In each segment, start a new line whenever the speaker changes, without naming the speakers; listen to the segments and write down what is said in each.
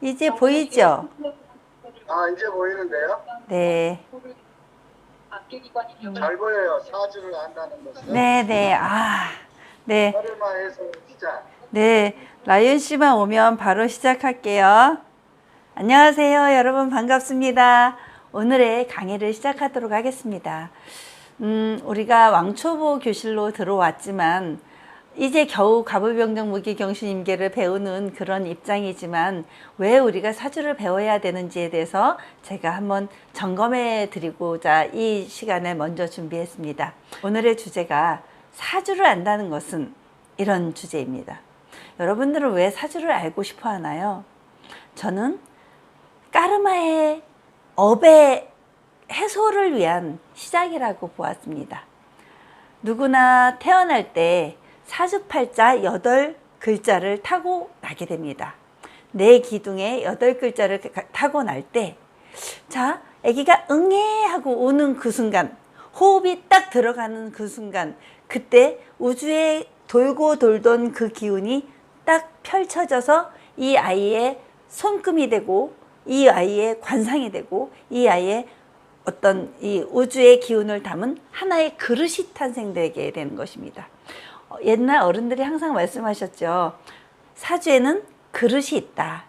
이제 보이죠?
아, 이제 보이는데요?
네.
잘 보여요. 사주를 안다는 것은.
네네. 네.
카르마에서 시작.
네. 라윤 씨만 오면 바로 시작할게요. 안녕하세요. 여러분 반갑습니다. 오늘의 강의를 시작하도록 하겠습니다. 우리가 왕초보 교실로 들어왔지만 이제 겨우 가부병정 무기경신임계를 배우는 그런 입장이지만 왜 우리가 사주를 배워야 되는지에 대해서 제가 한번 점검해 드리고자 이 시간을 먼저 준비했습니다. 오늘의 주제가 사주를 안다는 것은 이런 주제입니다. 여러분들은 왜 사주를 알고 싶어 하나요? 저는 까르마의 업의 해소를 위한 시작이라고 보았습니다. 누구나 태어날 때 사주팔자 8글자를 타고나게 됩니다. 내 기둥에 8글자를 타고날 때, 자, 아기가 응애 하고 우는 그 순간, 호흡이 딱 들어가는 그 순간, 그때 우주에 돌고 돌던 그 기운이 딱 펼쳐져서 이 아이의 손금이 되고, 이 아이의 관상이 되고, 이 아이의 어떤 이 우주의 기운을 담은 하나의 그릇이 탄생되게 되는 것입니다. 옛날 어른들이 항상 말씀하셨죠. 사주에는 그릇이 있다.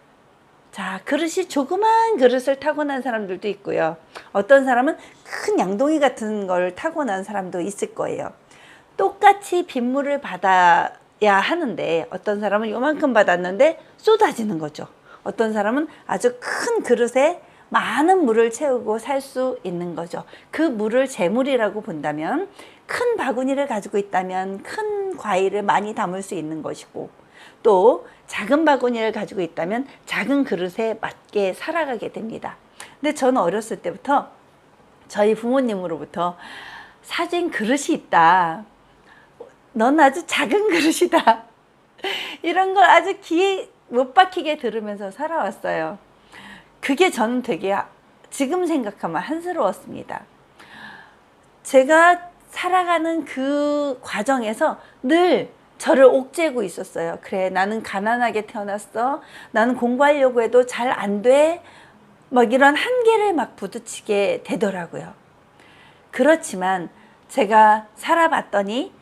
자, 그릇이 조그만 그릇을 타고난 사람들도 있고요. 어떤 사람은 큰 양동이 같은 걸 타고난 사람도 있을 거예요. 똑같이 빗물을 받아야 하는데 어떤 사람은 요만큼 받았는데 쏟아지는 거죠. 어떤 사람은 아주 큰 그릇에 많은 물을 채우고 살 수 있는 거죠. 그 물을 재물이라고 본다면 큰 바구니를 가지고 있다면 큰 과일을 많이 담을 수 있는 것이고, 또 작은 바구니를 가지고 있다면 작은 그릇에 맞게 살아가게 됩니다. 근데 저는 어렸을 때부터 저희 부모님으로부터 사진 그릇이 있다. 넌 아주 작은 그릇이다. 이런 걸 아주 귀에 못 박히게 들으면서 살아왔어요. 그게 저는 되게 지금 생각하면 한스러웠습니다. 제가 살아가는 그 과정에서 늘 저를 옥죄고 있었어요. 그래, 나는 가난하게 태어났어. 나는 공부하려고 해도 잘 안 돼. 막 이런 한계를 막 부딪히게 되더라고요. 그렇지만 제가 살아봤더니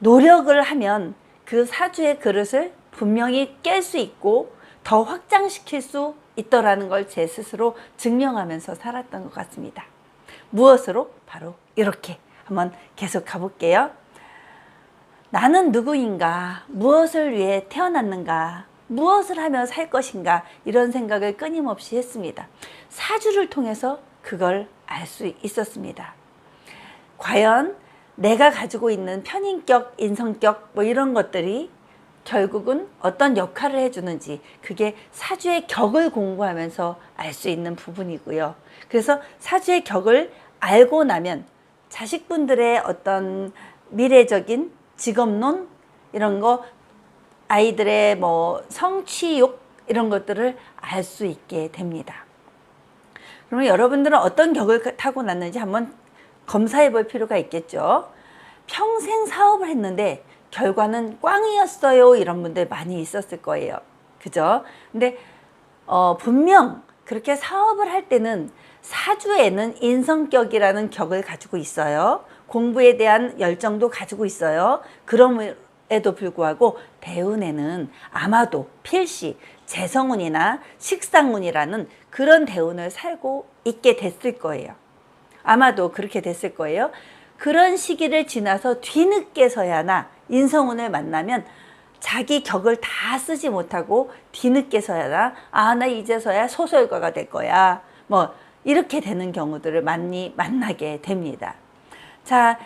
노력을 하면 그 사주의 그릇을 분명히 깰 수 있고 더 확장시킬 수 있더라는 걸 제 스스로 증명하면서 살았던 것 같습니다. 무엇으로? 바로 이렇게 한번 계속 가볼게요. 나는 누구인가? 무엇을 위해 태어났는가? 무엇을 하며 살 것인가? 이런 생각을 끊임없이 했습니다. 사주를 통해서 그걸 알 수 있었습니다. 과연 내가 가지고 있는 편인격, 인성격 뭐 이런 것들이 결국은 어떤 역할을 해주는지, 그게 사주의 격을 공부하면서 알 수 있는 부분이고요. 그래서 사주의 격을 알고 나면 자식분들의 어떤 미래적인 직업론 이런 거, 아이들의 뭐 성취욕 이런 것들을 알 수 있게 됩니다. 그러면 여러분들은 어떤 격을 타고났는지 한번 검사해 볼 필요가 있겠죠. 평생 사업을 했는데 결과는 꽝이었어요. 이런 분들 많이 있었을 거예요. 그죠? 근데 분명 그렇게 사업을 할 때는 사주에는 인성격이라는 격을 가지고 있어요. 공부에 대한 열정도 가지고 있어요. 그럼에도 불구하고 대운에는 아마도 필시 재성운이나 식상운이라는 그런 대운을 살고 있게 됐을 거예요. 아마도 그렇게 됐을 거예요. 그런 시기를 지나서 뒤늦게서야나 인성운을 만나면 자기 격을 다 쓰지 못하고 뒤늦게서야나 나 이제서야 소설가가 될 거야. 뭐 이렇게 되는 경우들을 많이 만나게 됩니다. 자,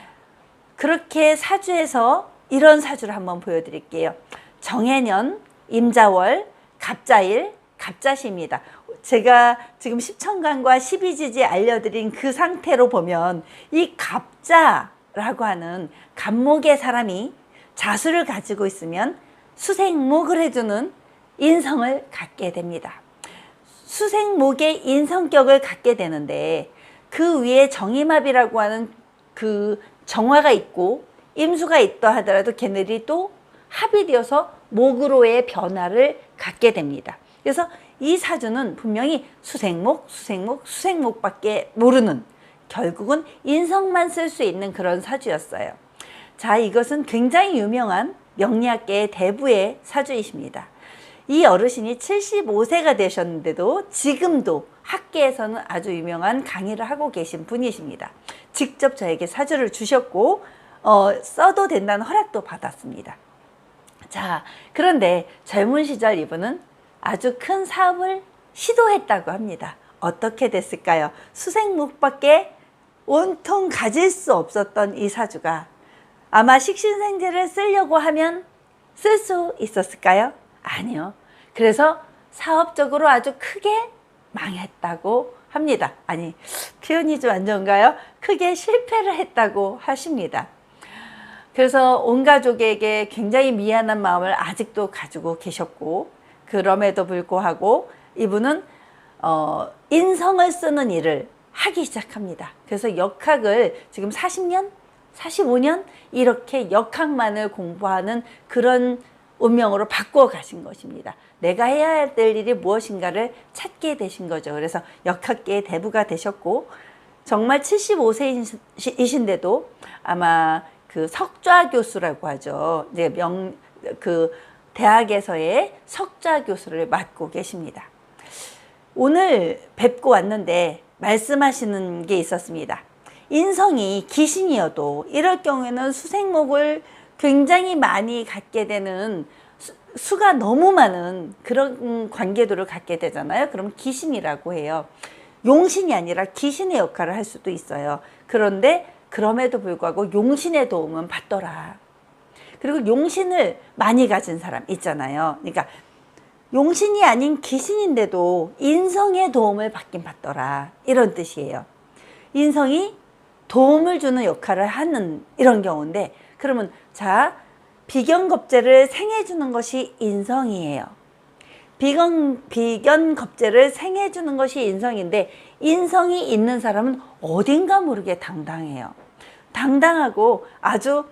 그렇게 사주에서 이런 사주를 한번 보여드릴게요. 정해년, 임자월, 갑자일, 갑자시입니다. 제가 지금 십천간과 십이지지 알려드린 그 상태로 보면 이 갑자라고 하는 갑목의 사람이 자수를 가지고 있으면 수생목을 해주는 인성을 갖게 됩니다. 수생목의 인성격을 갖게 되는데 그 위에 정임합이라고 하는 그 정화가 있고 임수가 있다 하더라도 걔네들이 또 합이 되어서 목으로의 변화를 갖게 됩니다. 그래서 이 사주는 분명히 수생목, 수생목, 수생목밖에 모르는, 결국은 인성만 쓸 수 있는 그런 사주였어요. 자, 이것은 굉장히 유명한 명리학계의 대부의 사주이십니다. 이 어르신이 75세가 되셨는데도 지금도 학계에서는 아주 유명한 강의를 하고 계신 분이십니다. 직접 저에게 사주를 주셨고 써도 된다는 허락도 받았습니다. 자, 그런데 젊은 시절 이분은 아주 큰 사업을 시도했다고 합니다. 어떻게 됐을까요? 수생목밖에 온통 가질 수 없었던 이 사주가 아마 식신생재를 쓰려고 하면 쓸 수 있었을까요? 아니요. 그래서 사업적으로 아주 크게 망했다고 합니다. 아니, 표현이 좀 안 좋은가요? 크게 실패를 했다고 하십니다. 그래서 온 가족에게 굉장히 미안한 마음을 아직도 가지고 계셨고, 그럼에도 불구하고 이분은 인성을 쓰는 일을 하기 시작합니다. 그래서 역학을 지금 40년, 45년 이렇게 역학만을 공부하는 그런 운명으로 바꾸어 가신 것입니다. 내가 해야 될 일이 무엇인가를 찾게 되신 거죠. 그래서 역학계의 대부가 되셨고, 정말 75세이신데도 아마 그 석좌 교수라고 하죠. 이제 그 대학에서의 석좌 교수를 맡고 계십니다. 오늘 뵙고 왔는데 말씀하시는 게 있었습니다. 인성이 귀신이어도 이럴 경우에는 수생목을 굉장히 많이 갖게 되는, 수가 너무 많은 그런 관계도를 갖게 되잖아요. 그럼 귀신이라고 해요. 용신이 아니라 귀신의 역할을 할 수도 있어요. 그런데 그럼에도 불구하고 용신의 도움은 받더라. 그리고 용신을 많이 가진 사람 있잖아요. 그러니까 용신이 아닌 귀신인데도 인성의 도움을 받긴 받더라, 이런 뜻이에요. 인성이 도움을 주는 역할을 하는 이런 경우인데, 그러면 자, 비견겁재를 생해주는 것이 인성이에요. 비견겁재를 생해주는 것이 인성인데, 인성이 있는 사람은 어딘가 모르게 당당해요. 당당하고 아주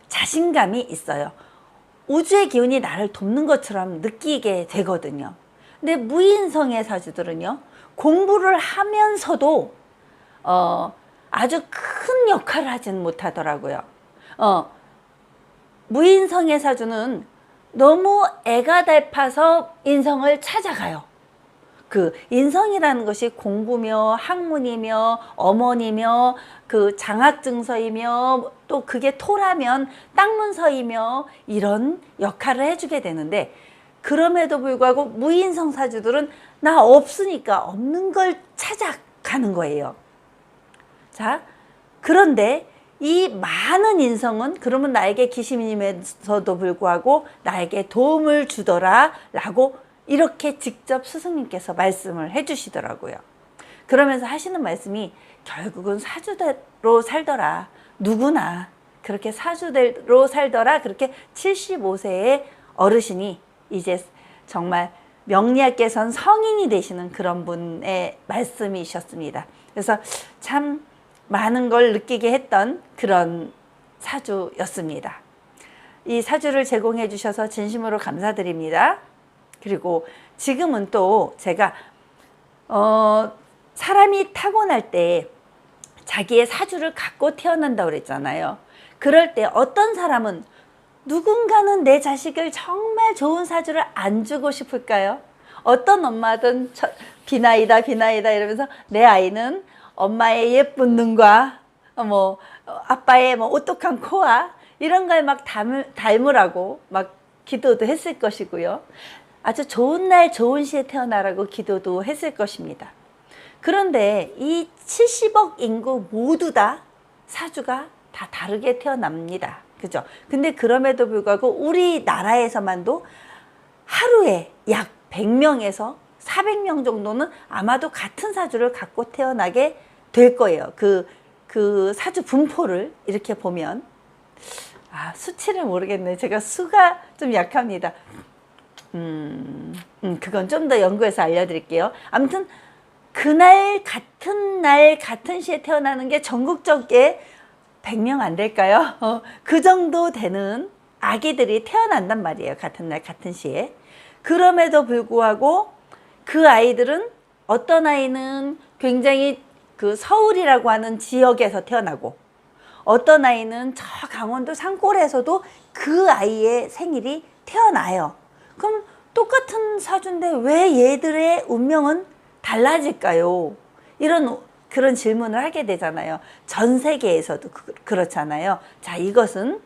자신감이 있어요. 우주의 기운이 나를 돕는 것처럼 느끼게 되거든요. 근데 무인성의 사주들은요, 공부를 하면서도 아주 큰 역할을 하지는 못하더라고요. 무인성의 사주는 너무 애가 달파서 인성을 찾아가요. 그 인성이라는 것이 공부며 학문이며 어머니며 그 장학증서이며 또 그게 토라면 땅문서이며 이런 역할을 해주게 되는데, 그럼에도 불구하고 무인성 사주들은 나 없으니까 없는 걸 찾아가는 거예요. 자, 그런데 이 많은 인성은 그러면 나에게 귀신임에서도 불구하고 나에게 도움을 주더라 라고 이렇게 직접 스승님께서 말씀을 해주시더라고요. 그러면서 하시는 말씀이 결국은 사주대로 살더라. 누구나 그렇게 사주대로 살더라. 그렇게 75세의 어르신이 이제 정말 명리학계선 성인이 되시는 그런 분의 말씀이셨습니다. 그래서 참 많은 걸 느끼게 했던 그런 사주였습니다. 이 사주를 제공해 주셔서 진심으로 감사드립니다. 그리고 지금은 또 제가 사람이 타고날 때 자기의 사주를 갖고 태어난다고 그랬잖아요. 그럴 때 어떤 사람은 누군가는 내 자식을 정말 좋은 사주를 안 주고 싶을까요? 어떤 엄마든 비나이다 비나이다 이러면서 내 아이는 엄마의 예쁜 눈과 아빠의 오똑한 코와 이런 걸 막 닮으라고 막 기도도 했을 것이고요. 아주 좋은 날 좋은 시에 태어나라고 기도도 했을 것입니다. 그런데 이 70억 인구 모두 다 사주가 다 다르게 태어납니다. 그죠? 근데 그럼에도 불구하고 우리나라에서만도 하루에 약 100명에서 400명 정도는 아마도 같은 사주를 갖고 태어나게 될 거예요. 그 사주 분포를 이렇게 보면. 수치를 모르겠네. 제가 수가 좀 약합니다. 그건 좀 더 연구해서 알려드릴게요. 아무튼 그날 같은 시에 태어나는 게 전국적에 100명 안 될까요? 그 정도 되는 아기들이 태어난단 말이에요. 같은 날 같은 시에. 그럼에도 불구하고 그 아이들은 어떤 아이는 굉장히 그 서울이라고 하는 지역에서 태어나고 어떤 아이는 저 강원도 산골에서도 그 아이의 생일이 태어나요. 그럼 똑같은 사주인데 왜 얘들의 운명은 달라질까요? 그런 질문을 하게 되잖아요. 전 세계에서도 그렇잖아요. 자, 이것은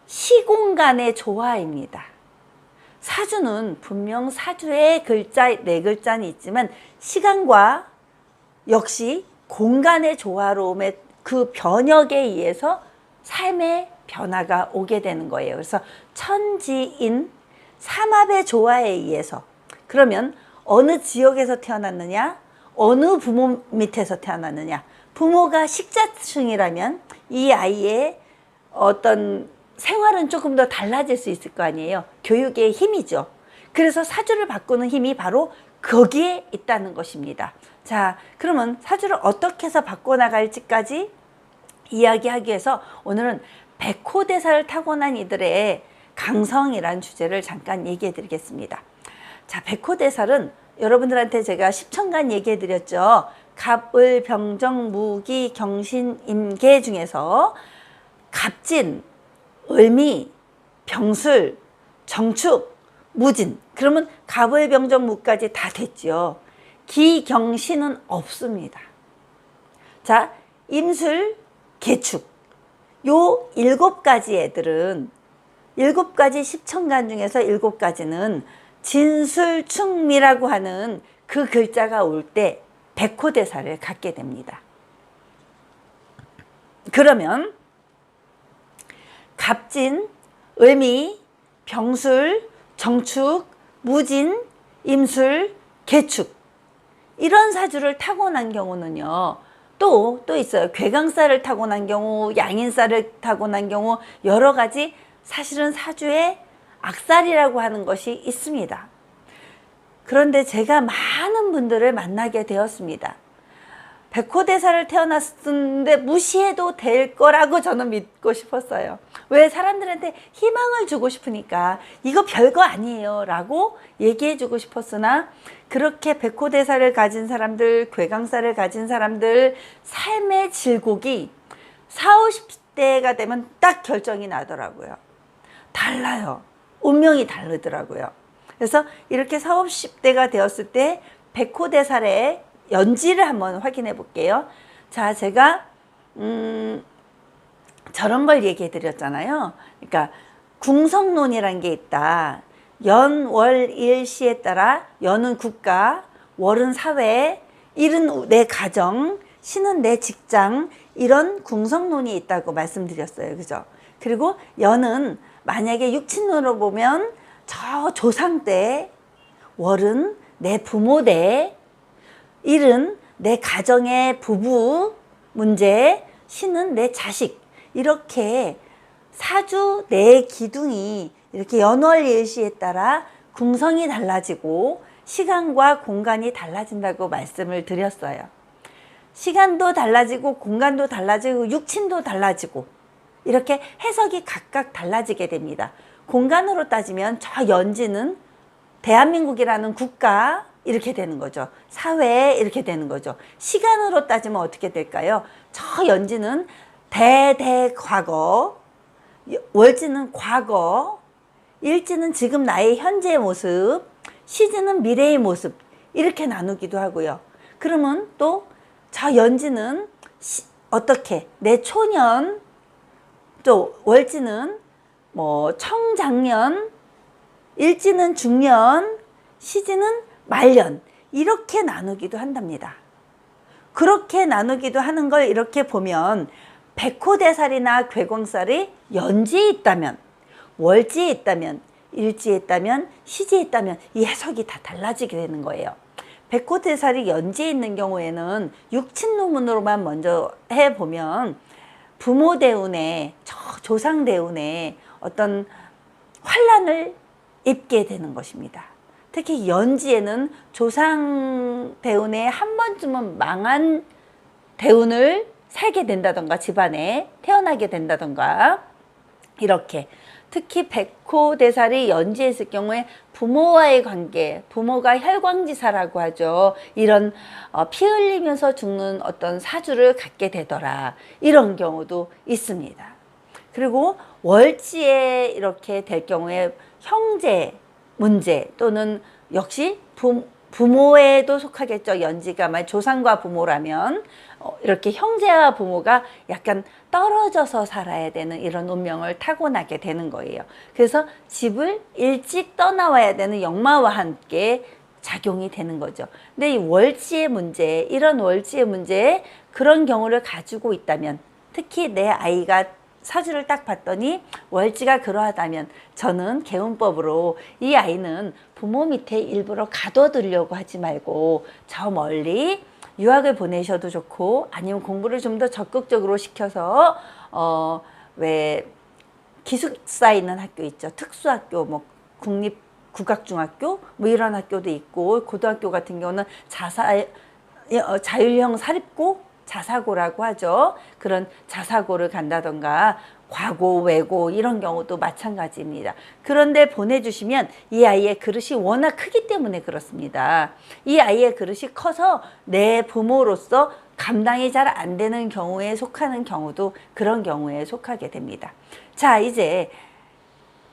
시공간의 조화입니다. 사주는 분명 사주의 글자, 네 글자는 있지만 시간과 역시 공간의 조화로움의 그 변혁에 의해서 삶의 변화가 오게 되는 거예요. 그래서 천지인 삼합의 조화에 의해서, 그러면 어느 지역에서 태어났느냐, 어느 부모 밑에서 태어났느냐, 부모가 식자층이라면 이 아이의 어떤 생활은 조금 더 달라질 수 있을 거 아니에요. 교육의 힘이죠. 그래서 사주를 바꾸는 힘이 바로 거기에 있다는 것입니다. 자, 그러면 사주를 어떻게 해서 바꿔나갈지까지 이야기하기 위해서 오늘은 백호대사를 타고난 이들의 강성이란 주제를 잠깐 얘기해 드리겠습니다. 자, 백호대살은 여러분들한테 제가 10천간 얘기해 드렸죠. 갑을, 병정, 무기, 경신, 임계 중에서 갑진, 을미, 병술, 정축, 무진. 그러면 갑을, 병정, 무까지 다 됐죠. 기, 경, 신은 없습니다. 자, 임술, 계축. 요 7가지 애들은 7가지 10천간 중에서 7가지는 진술충미라고 하는 그 글자가 올 때 백호대사를 갖게 됩니다. 그러면 갑진, 을미, 병술, 정축, 무진, 임술, 계축 이런 사주를 타고난 경우는요. 또 있어요. 괴강살을 타고난 경우, 양인살을 타고난 경우 여러 가지 사실은 사주에 악살이라고 하는 것이 있습니다. 그런데 제가 많은 분들을 만나게 되었습니다. 백호대사를 태어났는데 무시해도 될 거라고 저는 믿고 싶었어요. 왜? 사람들한테 희망을 주고 싶으니까 이거 별거 아니에요 라고 얘기해 주고 싶었으나 그렇게 백호대사를 가진 사람들, 괴강살을 가진 사람들 삶의 질곡이 40, 50대가 되면 딱 결정이 나더라고요. 달라요. 운명이 다르더라고요. 그래서 이렇게 40, 50대가 되었을 때 백호대살의 연지를 한번 확인해 볼게요. 자, 제가 저런 걸 얘기해 드렸잖아요. 그러니까 궁성론이라는 게 있다. 연, 월, 일, 시에 따라 연은 국가, 월은 사회, 일은 내 가정, 시는 내 직장, 이런 궁성론이 있다고 말씀드렸어요. 그죠? 그리고 연은 만약에 육친론으로 보면 저 조상 때, 월은 내 부모 때, 일은 내 가정의 부부 문제, 시는 내 자식. 이렇게 사주 내 기둥이 이렇게 연월일시에 따라 궁성이 달라지고 시간과 공간이 달라진다고 말씀을 드렸어요. 시간도 달라지고 공간도 달라지고 육친도 달라지고 이렇게 해석이 각각 달라지게 됩니다. 공간으로 따지면 저 연지는 대한민국이라는 국가 이렇게 되는 거죠. 사회 이렇게 되는 거죠. 시간으로 따지면 어떻게 될까요? 저 연지는 대과거, 월지는 과거, 일지는 지금 나의 현재의 모습, 시지는 미래의 모습 이렇게 나누기도 하고요. 그러면 또 저 연지는 어떻게 내 초년, 또 월지는 뭐 청장년, 일지는 중년, 시지는 말년 이렇게 나누기도 한답니다. 그렇게 나누기도 하는 걸 이렇게 보면 백호대살이나 괴광살이 연지에 있다면, 월지에 있다면, 일지에 있다면, 시지에 있다면 이 해석이 다 달라지게 되는 거예요. 백호대살이 연지에 있는 경우에는 육친노문으로만 먼저 해보면 부모 대운에, 조상 대운에 어떤 환란을 입게 되는 것입니다. 특히 연지에는 조상 대운에 한 번쯤은 망한 대운을 살게 된다던가 집안에 태어나게 된다던가 이렇게 특히 백호대살이 연지에 있을 경우에 부모와의 관계, 부모가 혈광지사라고 하죠. 이런 피 흘리면서 죽는 어떤 사주를 갖게 되더라. 이런 경우도 있습니다. 그리고 월지에 이렇게 될 경우에 형제 문제 또는 역시 부모에도 속하겠죠. 연지가 만약 조상과 부모라면 이렇게 형제와 부모가 약간 떨어져서 살아야 되는 이런 운명을 타고나게 되는 거예요. 그래서 집을 일찍 떠나와야 되는 역마와 함께 작용이 되는 거죠. 근데 이 월지의 문제, 이런 월지의 문제에 그런 경우를 가지고 있다면, 특히 내 아이가 사주를 딱 봤더니 월지가 그러하다면 저는 개운법으로 이 아이는 부모 밑에 일부러 가둬두려고 하지 말고 저 멀리 유학을 보내셔도 좋고, 아니면 공부를 좀 더 적극적으로 시켜서 왜 기숙사 있는 학교 있죠. 특수학교, 뭐 국립 국악중학교 뭐 이런 학교도 있고, 고등학교 같은 경우는 자율형 사립고 자사고라고 하죠. 그런 자사고를 간다던가 과고, 외고 이런 경우도 마찬가지입니다. 그런데 보내주시면 이 아이의 그릇이 워낙 크기 때문에 그렇습니다. 이 아이의 그릇이 커서 내 부모로서 감당이 잘 안 되는 경우에 속하는 경우도 그런 경우에 속하게 됩니다. 자, 이제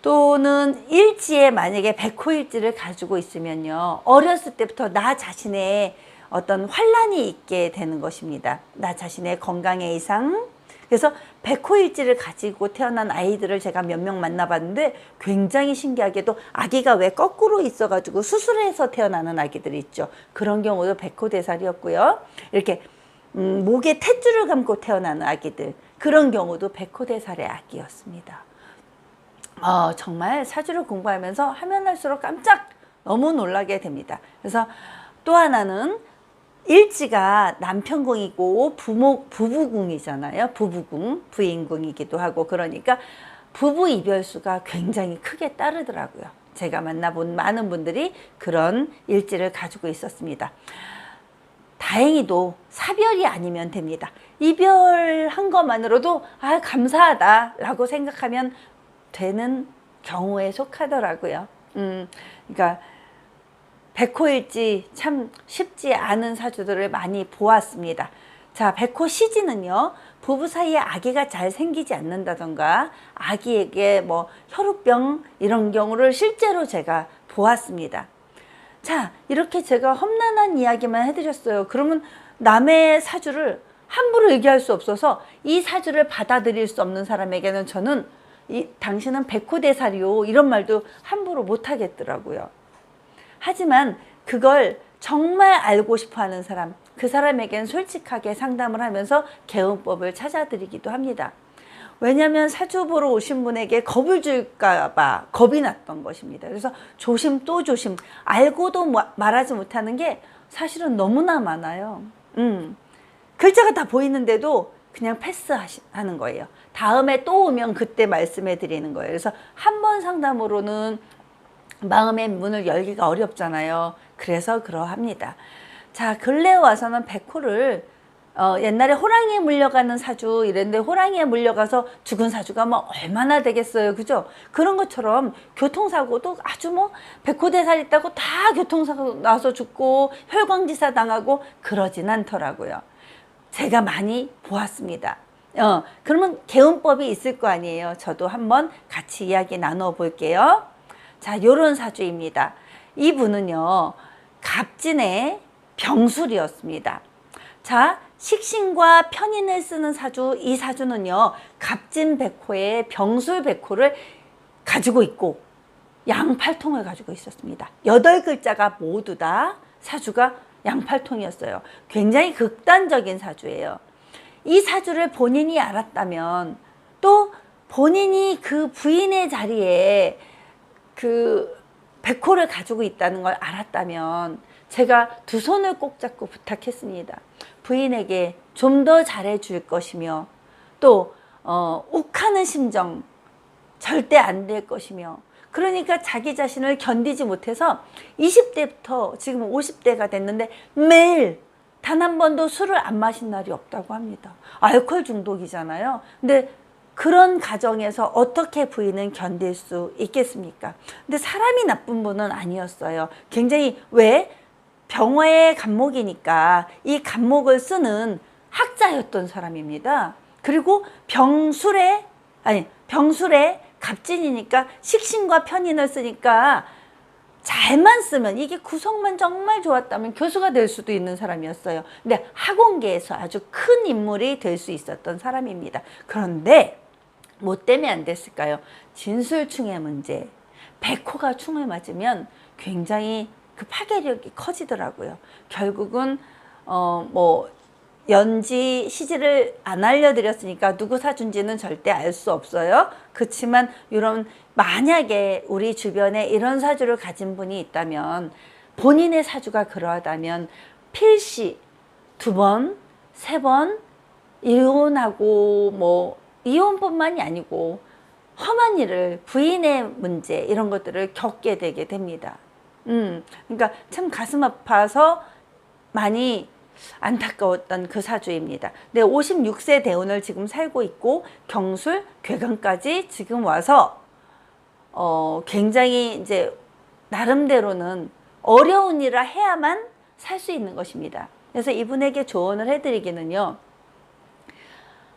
또는 일지에 만약에 백호일지를 가지고 있으면요, 어렸을 때부터 나 자신의 어떤 환란이 있게 되는 것입니다. 나 자신의 건강의 이상. 그래서 백호일지를 가지고 태어난 아이들을 제가 몇 명 만나봤는데 굉장히 신기하게도 아기가 왜 거꾸로 있어가지고 수술해서 태어나는 아기들이 있죠. 그런 경우도 백호대살이었고요. 이렇게 목에 탯줄을 감고 태어나는 아기들, 그런 경우도 백호대살의 아기였습니다. 정말 사주를 공부하면서 하면 할수록 깜짝 너무 놀라게 됩니다. 그래서 또 하나는 일지가 남편궁이고 부부궁이잖아요. 부부궁, 부인궁이기도 하고, 그러니까 부부 이별수가 굉장히 크게 따르더라고요. 제가 만나본 많은 분들이 그런 일지를 가지고 있었습니다. 다행히도 사별이 아니면 됩니다. 이별한 것만으로도 감사하다라고 생각하면 되는 경우에 속하더라고요. 그러니까 백호일지 참 쉽지 않은 사주들을 많이 보았습니다. 자, 백호시지는요, 부부 사이에 아기가 잘 생기지 않는다던가 아기에게 뭐 혈우병 이런 경우를 실제로 제가 보았습니다. 자, 이렇게 제가 험난한 이야기만 해드렸어요. 그러면 남의 사주를 함부로 얘기할 수 없어서 이 사주를 받아들일 수 없는 사람에게는 저는 당신은 백호대살이요 이런 말도 함부로 못하겠더라고요. 하지만 그걸 정말 알고 싶어하는 사람, 그 사람에게는 솔직하게 상담을 하면서 개운법을 찾아드리기도 합니다. 왜냐하면 사주 보러 오신 분에게 겁을 줄까 봐 겁이 났던 것입니다. 그래서 조심 또 조심, 알고도 말하지 못하는 게 사실은 너무나 많아요. 글자가 다 보이는데도 그냥 패스하는 거예요. 다음에 또 오면 그때 말씀해 드리는 거예요. 그래서 한 번 상담으로는 마음의 문을 열기가 어렵잖아요. 그래서 그러합니다. 자, 근래에 와서는 백호를 옛날에 호랑이에 물려가는 사주 이랬는데, 호랑이에 물려가서 죽은 사주가 뭐 얼마나 되겠어요, 그죠? 그런 것처럼 교통사고도 아주 뭐 백호대살 있다고 다 교통사고 나서 죽고 혈광지사 당하고 그러진 않더라고요. 제가 많이 보았습니다. 그러면 개운법이 있을 거 아니에요. 저도 한번 같이 이야기 나눠 볼게요. 자, 요런 사주입니다. 이분은요, 갑진의 병술이었습니다. 자, 식신과 편인을 쓰는 사주, 이 사주는요, 갑진백호의 병술백호를 가지고 있고 양팔통을 가지고 있었습니다. 8글자가 모두 다 사주가 양팔통이었어요. 굉장히 극단적인 사주예요. 이 사주를 본인이 알았다면, 또 본인이 그 부인의 자리에 그 백호를 가지고 있다는 걸 알았다면 제가 두 손을 꼭 잡고 부탁했습니다. 부인에게 좀 더 잘해줄 것이며, 또 욱하는 심정 절대 안 될 것이며, 그러니까 자기 자신을 견디지 못해서 20대부터 지금 50대가 됐는데 매일 단 한 번도 술을 안 마신 날이 없다고 합니다. 알코올 중독이잖아요. 근데 그런 가정에서 어떻게 부인은 견딜 수 있겠습니까? 근데 사람이 나쁜 분은 아니었어요. 굉장히 왜? 병화의 간목이니까 이 간목을 쓰는 학자였던 사람입니다. 그리고 병술의 갑진이니까 식신과 편인을 쓰니까 잘만 쓰면, 이게 구성만 정말 좋았다면 교수가 될 수도 있는 사람이었어요. 근데 학원계에서 아주 큰 인물이 될 수 있었던 사람입니다. 그런데 뭐 때문에 안 됐을까요? 진술충의 문제. 백호가 충을 맞으면 굉장히 그 파괴력이 커지더라고요. 결국은 연지 시지를 안 알려드렸으니까 누구 사준지는 절대 알 수 없어요. 그렇지만 이런, 만약에 우리 주변에 이런 사주를 가진 분이 있다면, 본인의 사주가 그러하다면 필시 2번, 3번 이혼하고, 이혼뿐만이 아니고 험한 일을, 부인의 문제 이런 것들을 겪게 되게 됩니다. 그러니까 참 가슴 아파서 많이 안타까웠던 그 사주입니다. 네, 56세 대운을 지금 살고 있고 경술, 괴강까지 지금 와서 굉장히 이제 나름대로는 어려운 일을 해야만 살 수 있는 것입니다. 그래서 이분에게 조언을 해드리기는요,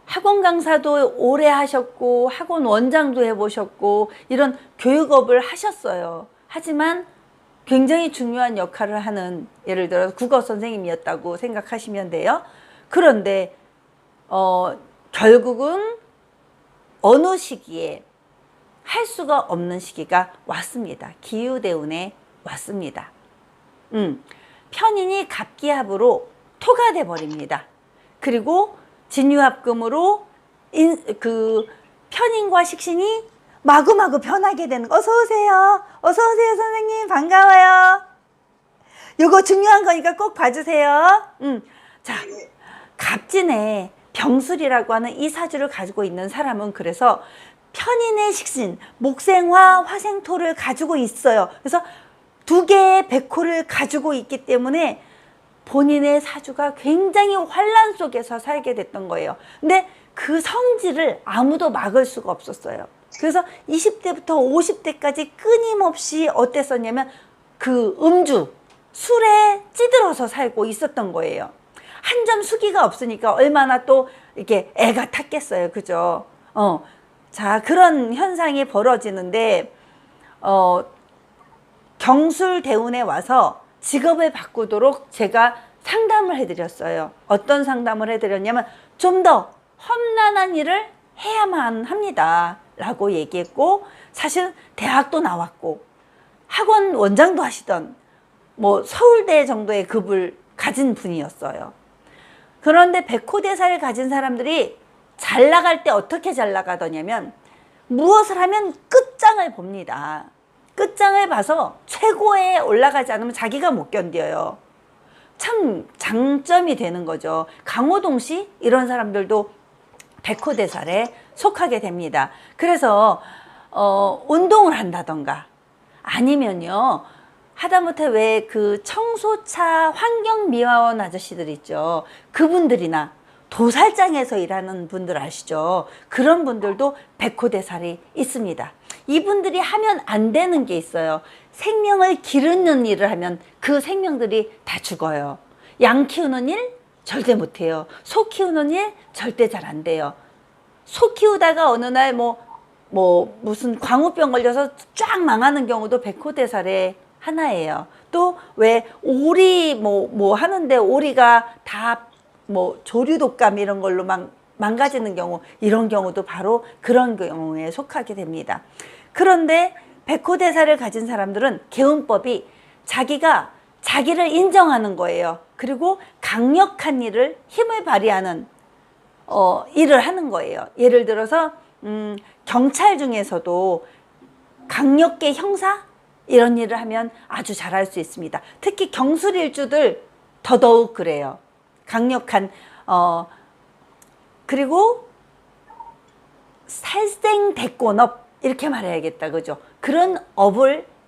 학원 강사도 오래 하셨고 학원 원장도 해보셨고 이런 교육업을 하셨어요. 하지만 굉장히 중요한 역할을 하는, 예를 들어 국어 선생님이었다고 생각하시면 돼요. 그런데 결국은 어느 시기에 할 수가 없는 시기가 왔습니다. 기후대운에 왔습니다. 편인이 갑기합으로 토가 돼 버립니다. 그리고 진유합금으로 그 편인과 식신이 마구마구 변하게 되는 거. 어서오세요. 어서오세요, 선생님. 반가워요. 요거 중요한 거니까 꼭 봐주세요. 자, 갑진에 병술이라고 하는 이 사주를 가지고 있는 사람은 그래서 편인의 식신, 목생화, 화생토를 가지고 있어요. 그래서 2개의 백호를 가지고 있기 때문에 본인의 사주가 굉장히 환란 속에서 살게 됐던 거예요. 근데 그 성질을 아무도 막을 수가 없었어요. 그래서 20대부터 50대까지 끊임없이 어땠었냐면 그 음주, 술에 찌들어서 살고 있었던 거예요. 한 점 수기가 없으니까 얼마나 또 이렇게 애가 탔겠어요. 그죠? 자, 그런 현상이 벌어지는데 경술 대운에 와서 직업을 바꾸도록 제가 상담을 해드렸어요. 어떤 상담을 해드렸냐면, 좀 더 험난한 일을 해야만 합니다 라고 얘기했고, 사실 대학도 나왔고 학원 원장도 하시던 서울대 정도의 급을 가진 분이었어요. 그런데 백호대사를 가진 사람들이 잘 나갈 때 어떻게 잘 나가더냐면, 무엇을 하면 끝장을 봅니다. 끝장을 봐서 최고에 올라가지 않으면 자기가 못 견뎌요. 참 장점이 되는 거죠. 강호동 씨 이런 사람들도 백호대살에 속하게 됩니다. 그래서 운동을 한다던가, 아니면요, 하다못해 왜 그 청소차 환경미화원 아저씨들 있죠. 그분들이나 도살장에서 일하는 분들 아시죠? 그런 분들도 백호대살이 있습니다. 이분들이 하면 안 되는 게 있어요. 생명을 기르는 일을 하면 그 생명들이 다 죽어요. 양 키우는 일 절대 못해요. 소 키우는 일 절대 잘 안 돼요. 소 키우다가 어느 날 무슨 광우병 걸려서 쫙 망하는 경우도 백호대살의 하나예요. 또 왜 오리 하는데 오리가 다 조류독감 이런 걸로 망가지는 경우, 이런 경우도 바로 그런 경우에 속하게 됩니다. 그런데 백호대사를 가진 사람들은 개운법이 자기가 자기를 인정하는 거예요. 그리고 강력한 일을, 힘을 발휘하는 일을 하는 거예요. 예를 들어서 경찰 중에서도 강력계 형사 이런 일을 하면 아주 잘할 수 있습니다. 특히 경술일주들 더더욱 그래요. 강력한 그리고 살생대권업 이렇게 말해야겠다, 그죠? 그런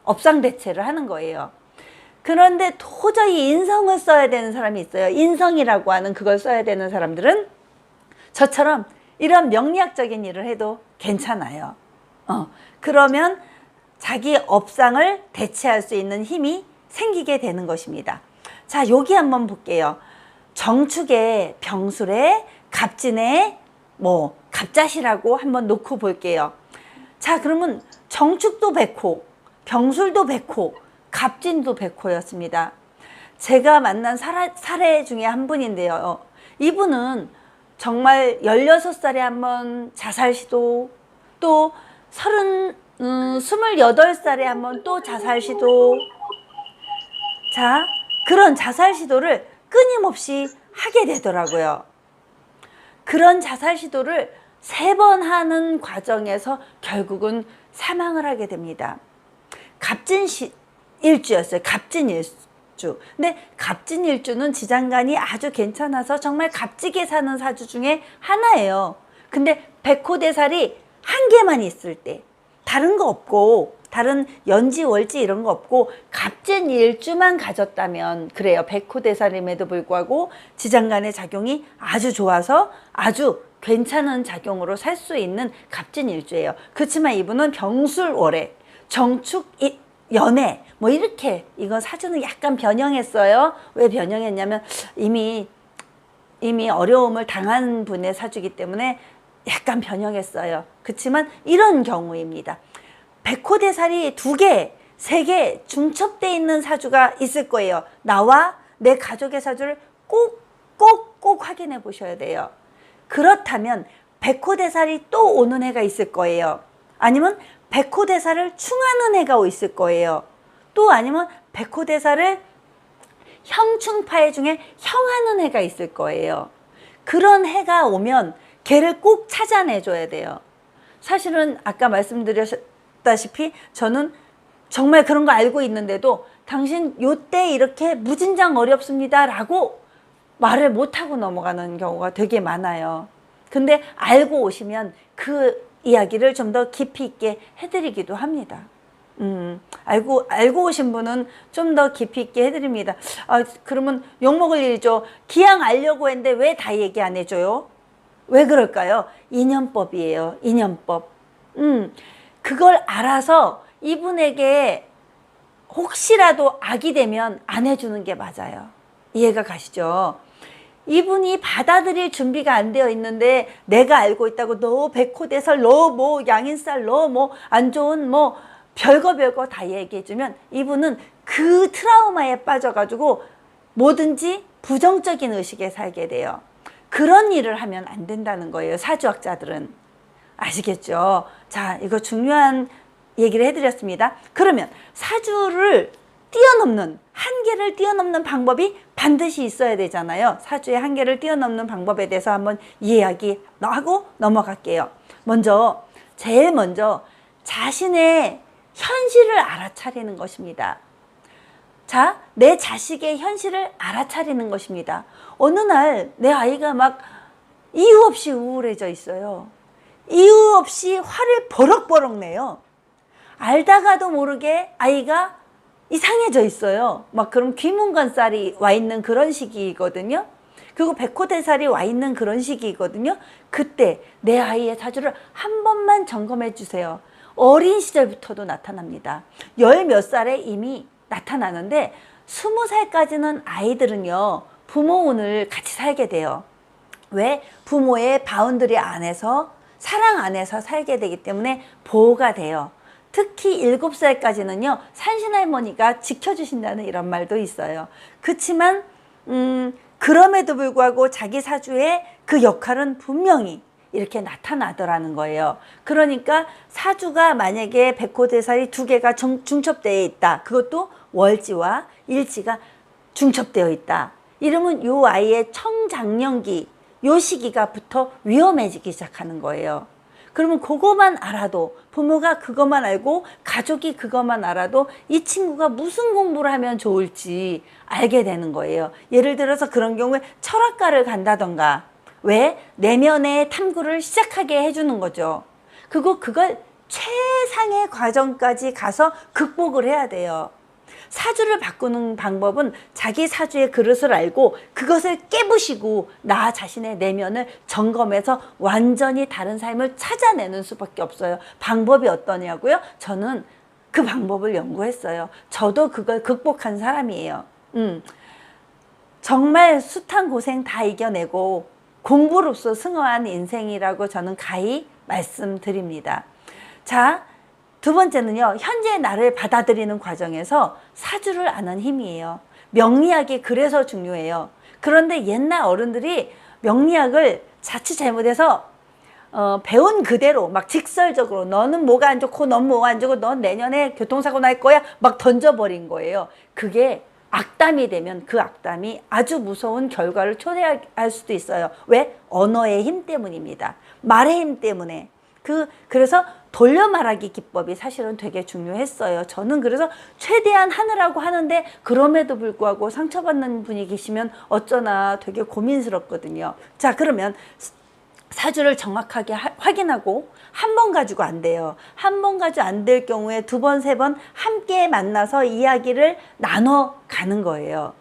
업상대체를 하는 거예요. 그런데 도저히 인성을 써야 되는 사람이 있어요. 인성이라고 하는 그걸 써야 되는 사람들은 저처럼 이런 명리학적인 일을 해도 괜찮아요. 그러면 자기 업상을 대체할 수 있는 힘이 생기게 되는 것입니다. 자, 여기 한번 볼게요. 정축에 병술에 갑진에 갑자시라고 한번 놓고 볼게요. 자, 그러면 정축도 백호, 병술도 백호, 갑진도 백호였습니다. 제가 만난 사례 중에 한 분인데요. 이분은 정말 16살에 한번 자살 시도, 또 28살에 한번 또 자살 시도. 자, 그런 자살 시도를 끊임없이 하게 되더라고요. 그런 자살 시도를 3번 하는 과정에서 결국은 사망을 하게 됩니다. 갑진일주였어요. 갑진일주. 근데 갑진일주는 지장간이 아주 괜찮아서 정말 값지게 사는 사주 중에 하나예요. 근데 백호대살이 한 개만 있을 때, 다른 거 없고 다른 연지 월지 이런 거 없고 갑진일주만 가졌다면 그래요. 백호대살임에도 불구하고 지장간의 작용이 아주 좋아서 아주 괜찮은 작용으로 살 수 있는 갑진일주예요. 그렇지만 이분은 병술월에 정축 연애 이렇게, 이건 사주는 약간 변형했어요. 왜 변형했냐면 이미 어려움을 당한 분의 사주이기 때문에 약간 변형했어요. 그렇지만 이런 경우입니다. 백호대살이 2개, 3개 중첩되어 있는 사주가 있을 거예요. 나와 내 가족의 사주를 꼭 확인해 보셔야 돼요. 그렇다면 백호대살이 또 오는 해가 있을 거예요. 아니면 백호대살을 충하는 해가 있을 거예요. 또 아니면 백호대살을 형충파해 중에 형하는 해가 있을 거예요. 그런 해가 오면 걔를 꼭 찾아내줘야 돼요. 사실은 아까 말씀드렸다시피 저는 정말 그런 거 알고 있는데도 당신 요때 이렇게 무진장 어렵습니다 라고 말을 못하고 넘어가는 경우가 되게 많아요. 근데 알고 오시면 그 이야기를 좀 더 깊이 있게 해드리기도 합니다. 알고 오신 분은 좀 더 깊이 있게 해드립니다. 그러면 욕먹을 일이죠. 기왕 알려고 했는데 왜 다 얘기 안 해줘요? 왜 그럴까요? 인연법이에요. 인연법. 그걸 알아서 이분에게 혹시라도 악이 되면 안 해주는 게 맞아요. 이해가 가시죠? 이분이 받아들일 준비가 안 되어 있는데 내가 알고 있다고 너 백호대살, 너 양인살, 너 안 좋은 별거 다 얘기해주면 이분은 그 트라우마에 빠져가지고 뭐든지 부정적인 의식에 살게 돼요. 그런 일을 하면 안 된다는 거예요. 사주학자들은. 아시겠죠? 자, 이거 중요한 얘기를 해드렸습니다. 그러면 사주를 뛰어넘는, 한계를 뛰어넘는 방법이 반드시 있어야 되잖아요. 사주의 한계를 뛰어넘는 방법에 대해서 한번 이야기하고 넘어갈게요. 제일 먼저 자신의 현실을 알아차리는 것입니다. 자, 내 자식의 현실을 알아차리는 것입니다. 어느 날 내 아이가 막 이유 없이 우울해져 있어요. 이유 없이 화를 버럭버럭 내요. 알다가도 모르게 아이가 이상해져 있어요. 그럼 귀문관살이 와 있는 그런 시기거든요. 그리고 백호대살이 와 있는 그런 시기거든요. 그때 내 아이의 사주를 한 번만 점검해 주세요. 어린 시절부터도 나타납니다. 10몇 살에 이미 나타나는데 20살까지는 아이들은요, 부모 운을 같이 살게 돼요. 왜? 부모의 바운더리 안에서, 사랑 안에서 살게 되기 때문에 보호가 돼요. 특히 7살까지는요, 산신할머니가 지켜주신다는 이런 말도 있어요. 그렇지만 그럼에도 불구하고 자기 사주의 그 역할은 분명히 이렇게 나타나더라는 거예요. 그러니까 사주가 만약에 백호대살이 2개가 중첩되어 있다. 그것도 월지와 일지가 중첩되어 있다. 이러면 이 아이의 청장년기, 이 시기가부터 위험해지기 시작하는 거예요. 그러면 그것만 알아도, 부모가 그것만 알고 가족이 그것만 알아도 이 친구가 무슨 공부를 하면 좋을지 알게 되는 거예요. 예를 들어서 그런 경우에 철학과를 간다던가, 왜? 내면의 탐구를 시작하게 해주는 거죠. 그걸 최상의 과정까지 가서 극복을 해야 돼요. 사주를 바꾸는 방법은 자기 사주의 그릇을 알고 그것을 깨부시고 나 자신의 내면을 점검해서 완전히 다른 삶을 찾아내는 수밖에 없어요. 방법이 어떠냐고요? 저는 그 방법을 연구했어요. 저도 그걸 극복한 사람이에요. 정말 숱한 고생 다 이겨내고 공부로서 승화한 인생이라고 저는 가히 말씀드립니다. 자, 두 번째는요, 현재의 나를 받아들이는 과정에서 사주를 아는 힘이에요. 명리학이 그래서 중요해요. 그런데 옛날 어른들이 명리학을 자칫 잘못해서 배운 그대로 막 직설적으로 너는 뭐가 안 좋고 넌 뭐가 안 좋고 넌 내년에 교통사고 날 거야 막 던져버린 거예요. 그게 악담이 되면 그 악담이 아주 무서운 결과를 초래할 수도 있어요. 왜? 언어의 힘 때문입니다. 말의 힘 때문에. 그래서 돌려 말하기 기법이 사실은 되게 중요했어요. 저는 그래서 최대한 하느라고 하는데 그럼에도 불구하고 상처받는 분이 계시면 어쩌나 되게 고민스럽거든요. 자, 그러면 사주를 정확하게 확인하고 한 번 가지고 안 돼요. 한 번 가지고 안 될 경우에 두 번, 세 번 함께 만나서 이야기를 나눠 가는 거예요.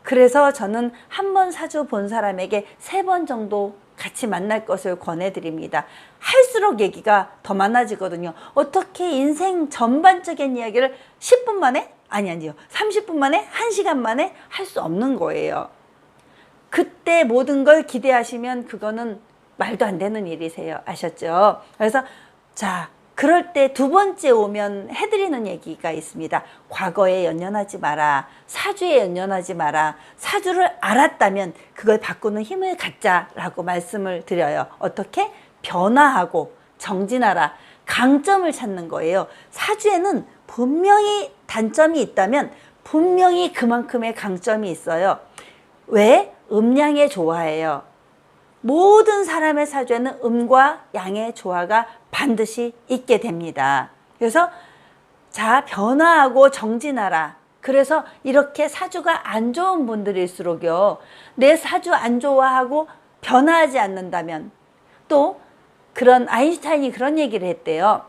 그래서 저는 한 번 사주 본 사람에게 세 번 정도 같이 만날 것을 권해드립니다. 할수록 얘기가 더 많아지거든요. 어떻게 인생 전반적인 이야기를 10분 만에? 아니요. 30분 만에? 1시간 만에 할 수 없는 거예요. 그때 모든 걸 기대하시면 그거는 말도 안 되는 일이세요. 아셨죠? 그래서 자, 그럴 때 두 번째 오면 해드리는 얘기가 있습니다. 과거에 연연하지 마라. 사주에 연연하지 마라. 사주를 알았다면 그걸 바꾸는 힘을 갖자라고 말씀을 드려요. 어떻게? 변화하고 정진하라. 강점을 찾는 거예요. 사주에는 분명히 단점이 있다면 분명히 그만큼의 강점이 있어요. 왜? 음양의 조화예요. 모든 사람의 사주에는 음과 양의 조화가 반드시 있게 됩니다. 그래서 자, 변화하고 정진하라. 그래서 이렇게 사주가 안 좋은 분들일수록요, 내 사주 안 좋아하고 변화하지 않는다면, 또 그런 아인슈타인이 그런 얘기를 했대요.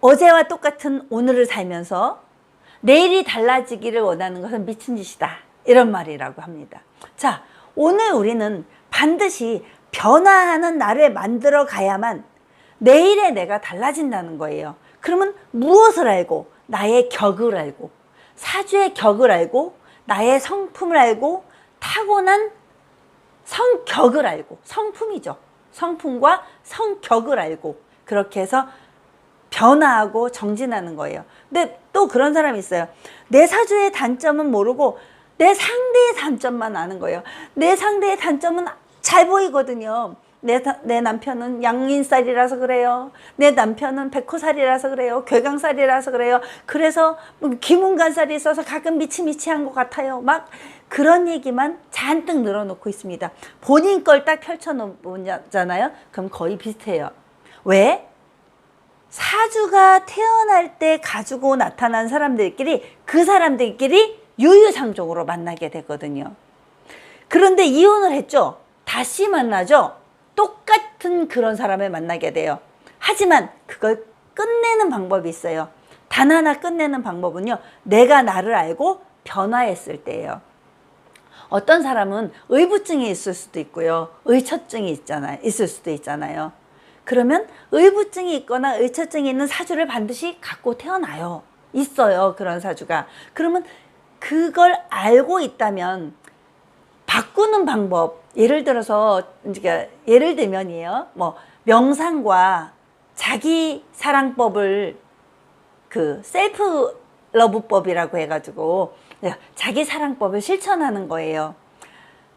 어제와 똑같은 오늘을 살면서 내일이 달라지기를 원하는 것은 미친 짓이다. 이런 말이라고 합니다. 자, 오늘 우리는 반드시 변화하는 나를 만들어 가야만 내일의 내가 달라진다는 거예요. 그러면 무엇을 알고? 나의 격을 알고, 사주의 격을 알고, 나의 성품을 알고, 타고난 성격을 알고, 성품이죠. 성품과 성격을 알고, 그렇게 해서 변화하고 정진하는 거예요. 근데 또 그런 사람이 있어요. 내 사주의 단점은 모르고 내 상대의 단점만 아는 거예요. 내 상대의 단점은 잘 보이거든요. 내 남편은 양인살이라서 그래요. 내 남편은 백호살이라서 그래요. 괴강살이라서 그래요. 그래서 기문간살이 있어서 가끔 미치미치한 것 같아요. 막 그런 얘기만 잔뜩 늘어놓고 있습니다. 본인 걸 딱 펼쳐놓잖아요. 그럼 거의 비슷해요. 왜? 사주가 태어날 때 가지고 나타난 사람들끼리, 그 사람들끼리 유유상종으로 만나게 되거든요. 그런데 이혼을 했죠. 다시 만나죠. 똑같은 그런 사람을 만나게 돼요. 하지만 그걸 끝내는 방법이 있어요. 단 하나 끝내는 방법은요, 내가 나를 알고 변화했을 때예요. 어떤 사람은 의부증이 있을 수도 있고요, 의처증이 있을 수도 있잖아요. 그러면 의부증이 있거나 의처증이 있는 사주를 반드시 갖고 태어나요. 있어요, 그런 사주가. 그러면 그걸 알고 있다면 바꾸는 방법, 예를 들어서, 예를 들면이에요. 명상과 자기 사랑법을 셀프 러브법이라고 해가지고 자기 사랑법을 실천하는 거예요.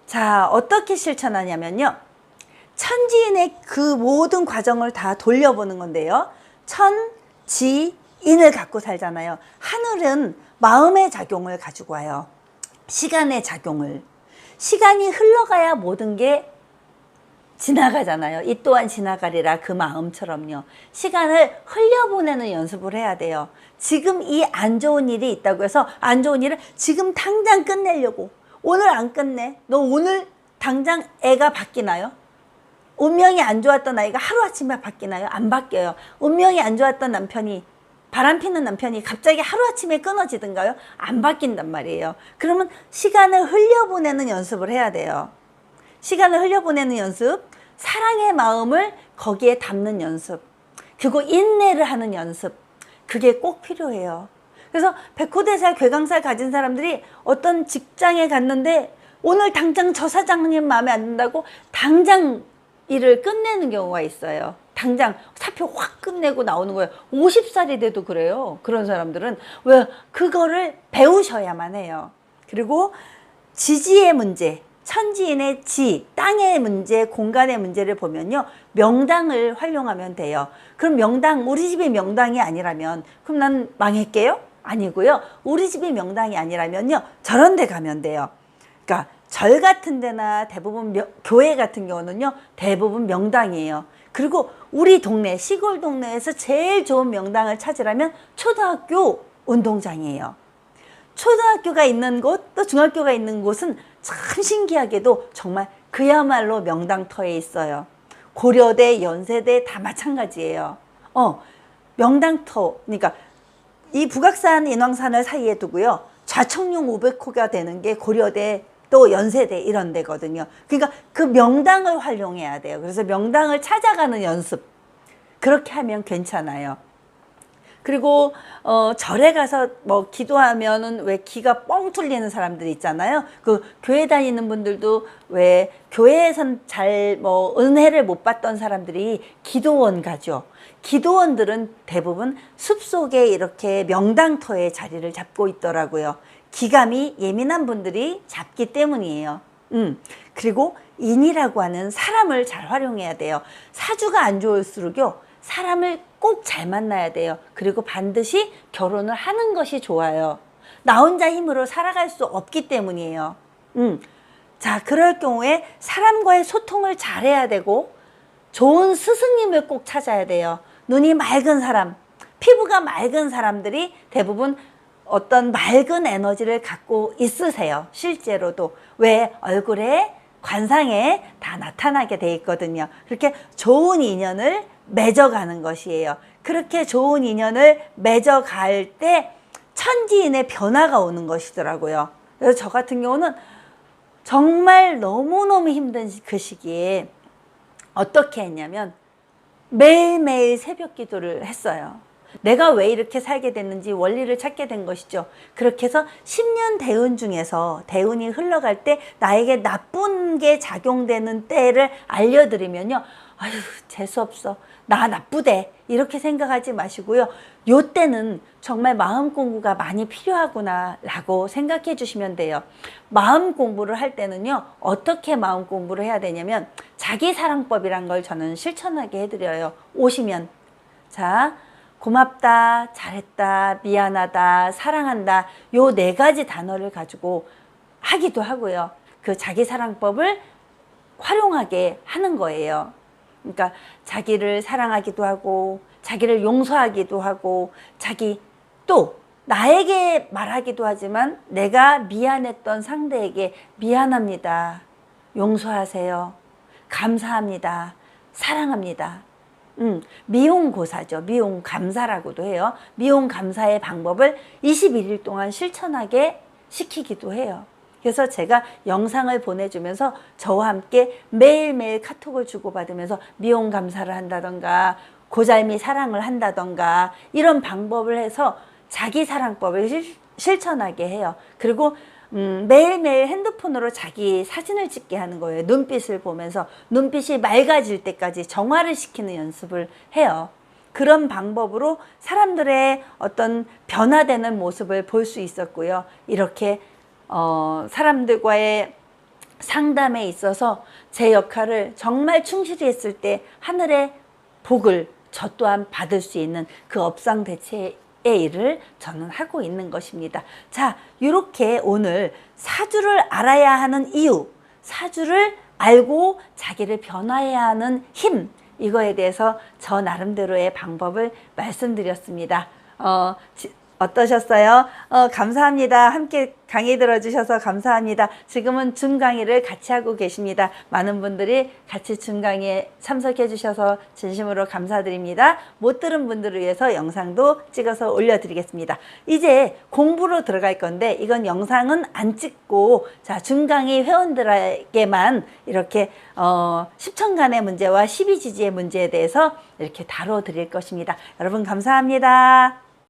자, 어떻게 실천하냐면요, 천지인의 그 모든 과정을 다 돌려보는 건데요. 천지인을 갖고 살잖아요. 하늘은 마음의 작용을 가지고 와요. 시간의 작용을. 시간이 흘러가야 모든 게 지나가잖아요. 이 또한 지나가리라, 그 마음처럼요. 시간을 흘려보내는 연습을 해야 돼요. 지금 이 안 좋은 일이 있다고 해서 안 좋은 일을 지금 당장 끝내려고, 오늘 안 끝내. 너 오늘 당장 애가 바뀌나요? 운명이 안 좋았던 아이가 하루아침에 바뀌나요? 안 바뀌어요. 운명이 안 좋았던 남편이 바람 피는 남편이 갑자기 하루아침에 끊어지든가요? 안 바뀐단 말이에요. 그러면 시간을 흘려보내는 연습을 해야 돼요. 시간을 흘려보내는 연습, 사랑의 마음을 거기에 담는 연습, 그리고 인내를 하는 연습, 그게 꼭 필요해요. 그래서 백호대살, 괴강살 가진 사람들이 어떤 직장에 갔는데 오늘 당장 저 사장님 마음에 안 든다고 당장 일을 끝내는 경우가 있어요. 당장 사표 확 끝내고 나오는 거예요. 50살이 돼도 그래요. 그런 사람들은. 왜? 그거를 배우셔야만 해요. 그리고 지지의 문제, 천지인의 지, 땅의 문제, 공간의 문제를 보면요, 명당을 활용하면 돼요. 그럼 명당, 우리 집이 명당이 아니라면 그럼 난 망할게요? 아니고요. 우리 집이 명당이 아니라면요, 저런 데 가면 돼요. 그러니까 절 같은 데나 대부분 교회 같은 경우는요, 대부분 명당이에요. 그리고 우리 동네, 시골 동네에서 제일 좋은 명당을 찾으려면 초등학교 운동장이에요. 초등학교가 있는 곳, 또 중학교가 있는 곳은 참 신기하게도 정말 그야말로 명당터에 있어요. 고려대, 연세대 다 마찬가지예요. 명당터, 그러니까 이 북악산, 인왕산을 사이에 두고요, 좌청룡 500호가 되는 게 고려대, 또 연세대 이런 데거든요. 그러니까 그 명당을 활용해야 돼요. 그래서 명당을 찾아가는 연습, 그렇게 하면 괜찮아요. 그리고 절에 가서 뭐 기도하면은 왜 기가 뻥 뚫리는 사람들 있잖아요. 그 교회 다니는 분들도 왜 교회에선 잘 뭐 은혜를 못 받던 사람들이 기도원 가죠. 기도원들은 대부분 숲속에 이렇게 명당터에 자리를 잡고 있더라고요. 기감이 예민한 분들이 잡기 때문이에요. 그리고 인이라고 하는 사람을 잘 활용해야 돼요. 사주가 안 좋을수록요, 사람을 꼭 잘 만나야 돼요. 그리고 반드시 결혼을 하는 것이 좋아요. 나 혼자 힘으로 살아갈 수 없기 때문이에요. 자, 그럴 경우에 사람과의 소통을 잘해야 되고 좋은 스승님을 꼭 찾아야 돼요. 눈이 맑은 사람, 피부가 맑은 사람들이 대부분 어떤 맑은 에너지를 갖고 있으세요. 실제로도. 왜? 얼굴에, 관상에 다 나타나게 돼 있거든요. 그렇게 좋은 인연을 맺어가는 것이에요. 그렇게 좋은 인연을 맺어갈 때 천지인의 변화가 오는 것이더라고요. 그래서 저 같은 경우는 정말 너무너무 힘든 그 시기에 어떻게 했냐면 매일매일 새벽 기도를 했어요. 내가 왜 이렇게 살게 됐는지 원리를 찾게 된 것이죠. 그렇게 해서 10년 대운 중에서 대운이 흘러갈 때 나에게 나쁜 게 작용되는 때를 알려드리면요, 아유 재수없어, 나 나쁘대, 이렇게 생각하지 마시고요, 요 때는 정말 마음 공부가 많이 필요하구나 라고 생각해 주시면 돼요. 마음 공부를 할 때는요, 어떻게 마음 공부를 해야 되냐면 자기사랑법이란 걸 저는 실천하게 해드려요. 오시면, 자, 고맙다, 잘했다, 미안하다, 사랑한다, 요 4가지 단어를 가지고 하기도 하고요. 그 자기사랑법을 활용하게 하는 거예요. 그러니까 자기를 사랑하기도 하고, 자기를 용서하기도 하고, 자기 또 나에게 말하기도 하지만 내가 미안했던 상대에게 미안합니다, 용서하세요, 감사합니다, 사랑합니다. 미용고사죠. 미용감사라고도 해요. 미용감사의 방법을 21일 동안 실천하게 시키기도 해요. 그래서 제가 영상을 보내주면서 저와 함께 매일매일 카톡을 주고받으면서 미용감사를 한다던가 고잘미 사랑을 한다던가 이런 방법을 해서 자기사랑법을 실천하게 해요. 그리고 매일매일 핸드폰으로 자기 사진을 찍게 하는 거예요. 눈빛을 보면서 눈빛이 맑아질 때까지 정화를 시키는 연습을 해요. 그런 방법으로 사람들의 어떤 변화되는 모습을 볼 수 있었고요. 이렇게 사람들과의 상담에 있어서 제 역할을 정말 충실히 했을 때 하늘의 복을 저 또한 받을 수 있는 그 업상대체의 일을 저는 하고 있는 것입니다. 자, 이렇게 오늘 사주를 알아야 하는 이유, 사주를 알고 자기를 변화해야 하는 힘, 이거에 대해서 저 나름대로의 방법을 말씀드렸습니다. 어떠셨어요? 감사합니다. 함께 강의 들어주셔서 감사합니다. 지금은 줌 강의를 같이 하고 계십니다. 많은 분들이 같이 줌 강의에 참석해 주셔서 진심으로 감사드립니다. 못 들은 분들을 위해서 영상도 찍어서 올려드리겠습니다. 이제 공부로 들어갈 건데 이건 영상은 안 찍고 자, 줌 강의 회원들에게만 이렇게 10천간의 문제와 12지지의 문제에 대해서 이렇게 다뤄 드릴 것입니다. 여러분 감사합니다.